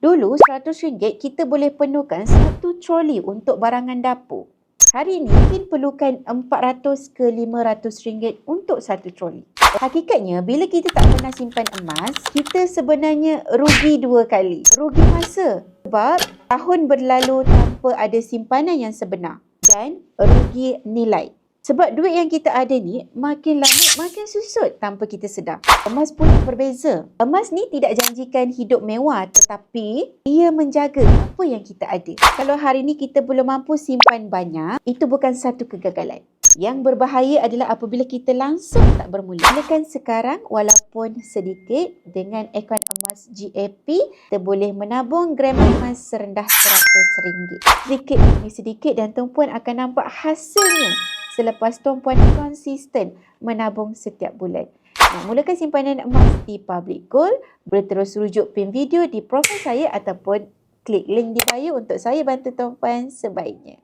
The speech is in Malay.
Dulu RM100 kita boleh penuhkan satu troli untuk barangan dapur. Hari ini mungkin perlukan RM400 ke RM500 untuk satu troli. Hakikatnya bila kita tak pernah simpan emas, kita sebenarnya rugi dua kali. Rugi masa sebab tahun berlalu tanpa ada simpanan yang sebenar, dan rugi nilai. Sebab duit yang kita ada ni makin lama makin susut tanpa kita sedar. Emas pun berbeza. Emas ni tidak janjikan hidup mewah, tetapi ia menjaga apa yang kita ada. Kalau hari ni kita belum mampu simpan banyak, itu bukan satu kegagalan. Yang berbahaya adalah apabila kita langsung tak bermula. Mulakan sekarang walaupun sedikit dengan akaun emas GAP, kita boleh menabung gram emas serendah RM100. Sedikit demi sedikit dan tumpuan akan nampak hasilnya selepas tumpuan konsisten menabung setiap bulan. Nak mulakan simpanan emas di Public Gold, boleh terus rujuk pin video di profil saya ataupun klik link di bio untuk saya bantu tumpuan sebaiknya.